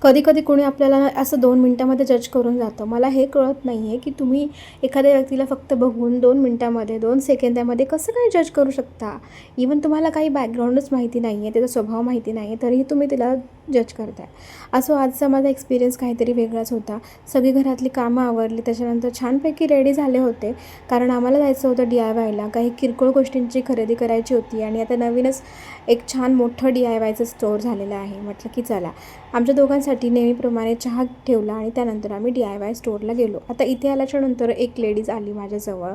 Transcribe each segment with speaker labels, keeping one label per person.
Speaker 1: कधी-कधी कोणी आपल्याला असं 2 मिनिटामध्ये जज करून जातं. मला हे कळत नाही आहे, की तुम्ही एखाद्या व्यक्तीला फक्त बघून 2 मिनिटामध्ये, 2 सेकंदामध्ये कसं काय जज करू शकता? इव्हन तुम्हाला काही बॅकग्राऊंडच माहिती नाही आहे, त्याचा स्वभाव माहिती नाही आहे, तरीही तुम्ही तिला जज करताय. असो आजचा माझा एक्सपिरियन्स काहीतरी वेगळाच होता. सगळी घरातली कामं आवरली, त्याच्यानंतर छानपैकी रेडी झाले होते. कारण आम्हाला जायचं होतं DIYला. काही किरकोळ गोष्टींची खरेदी करायची होती आणि आता नवीनच एक छान मोठं DIYचं स्टोअर झालेलं आहे. म्हटलं की चला आमच्या दोघांसाठी नेहमीप्रमाणे चहा ठेवला आणि त्यानंतर आम्ही DIY स्टोअरला गेलो. आता इथे आल्याच्यानंतर एक लेडीज आली माझ्याजवळ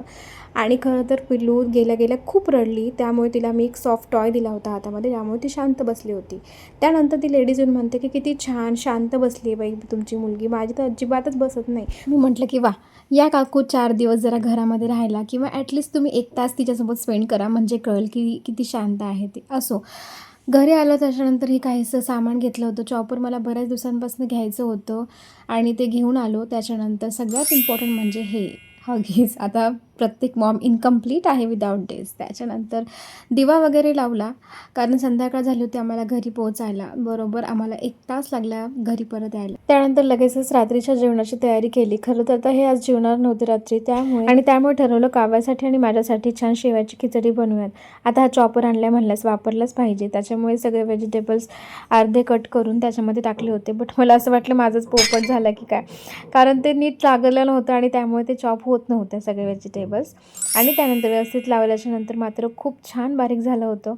Speaker 1: आणि खरं तर पिल्लू गेल्या गेल्या खूप रडली. त्यामुळे तिला मी एक सॉफ्ट टॉय दिला होता हातामध्ये, त्यामुळे ती शांत बसली होती. त्यानंतर ती लेडीज येऊन म्हणते की किती छान शांत बसली आहे बाई तुमची मुलगी, माझी तर अजिबातच बसत नाही. मी म्हटलं की वा, या काकू 4 दिवस जरा घरामध्ये राहायला किंवा ॲटलिस्ट तुम्ही 1 तास तिच्यासोबत स्पेंड करा, म्हणजे कळेल की किती शांत आहे ती. असो, घरी आलो त्याच्यानंतर ही काहीसं सामान घेतलं होतं. चॉपर मला बऱ्याच दिवसांपासून घ्यायचं होतं आणि ते घेऊन आलो. त्याच्यानंतर सगळ्यात इम्पॉर्टंट म्हणजे हे हगीज. आता प्रत्येक मॉम इनकम्प्लीट आहे विदाऊट दिस. त्याच्यानंतर दिवा वगैरे लावला, कारण संध्याकाळ झाली होती आम्हाला घरी पोहोचायला. बरोबर आम्हाला 1 तास लागला घरी परत यायला. त्यानंतर लगेचच रात्रीच्या जेवणाची तयारी केली. खरं तर आता हे आज जेवणार नव्हते रात्री, त्यामुळे ठरवलं काव्यासाठी आणि माझ्यासाठी छान शेवयाची खिचडी बनवूयात. आता हा चॉपर आणला म्हणल्यास वापरलाच पाहिजे. त्याच्यामुळे सगळे व्हेजिटेबल्स अर्धे कट करून त्याच्यामध्ये टाकले होते. बट मला असं वाटलं माझंच पोपट झालं की काय, कारण ते नीट लागलेलं नव्हतं आणि त्यामुळे ते चॉप होत नव्हते सगळे व्हेजिटेबल्स. आणि त्यानंतर व्यवस्थित लावल्याच्या नंतर मात्र खूप छान बारीक झालं होतं.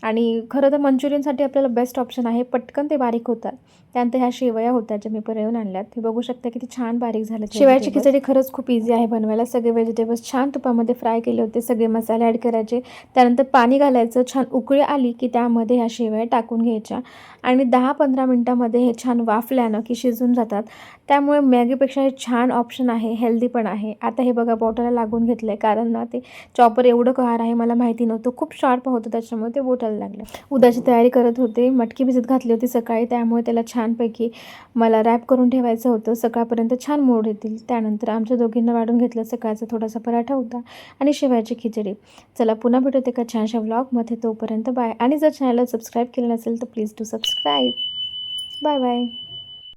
Speaker 1: आणि खरं तर मंचुरियनसाठी आपल्याला बेस्ट ऑप्शन आहे, पटकन ते बारीक होतात. त्यानंतर ह्या शेवया होत्या ज्या मी बनवून आणल्यात. हे बघू शकता किती छान बारीक झाले. शेवयाची खिचडी खरंच खूप इझी आहे बनवायला. सगळे व्हेजिटेबल्स छान तुपामध्ये फ्राय केले होते, सगळे मसाले ॲड करायचे, त्यानंतर पाणी घालायचं, छान उकळी आली की त्यामध्ये ह्या शेवया टाकून घ्यायच्या आणि 10-15 मिनटामध्ये हे छान वाफल्यानं की शिजून जातात. त्यामुळे मॅगीपेक्षा हे छान ऑप्शन आहे, हेल्दी पण आहे. आता हे बघा बोटाला लागून घेतलं आहे, कारण ना ते चॉपर एवढं कार आहे मला माहिती नव्हतं, खूप शार्प होतं त्याच्यामुळे ते बोटाला लागलं. उद्याची तयारी करत होते. मटकी भिजत घातली होती सकाळी, त्यामुळे त्याला छानपैकी मला रॅप करून ठेवायचं होतं, सकाळपर्यंत छान मोड येतील. त्यानंतर आमच्या दोघींना वाढून घेतलं. सकाळचा थोडासा पराठा होता आणि शेवयाची खिचडी. चला पुन्हा भेटूत एका छानशा व्लॉगमध्ये. तोपर्यंत बाय. आणि जर चॅनलला सबस्क्राईब केलं नसेल तर please do subscribe. Bye bye.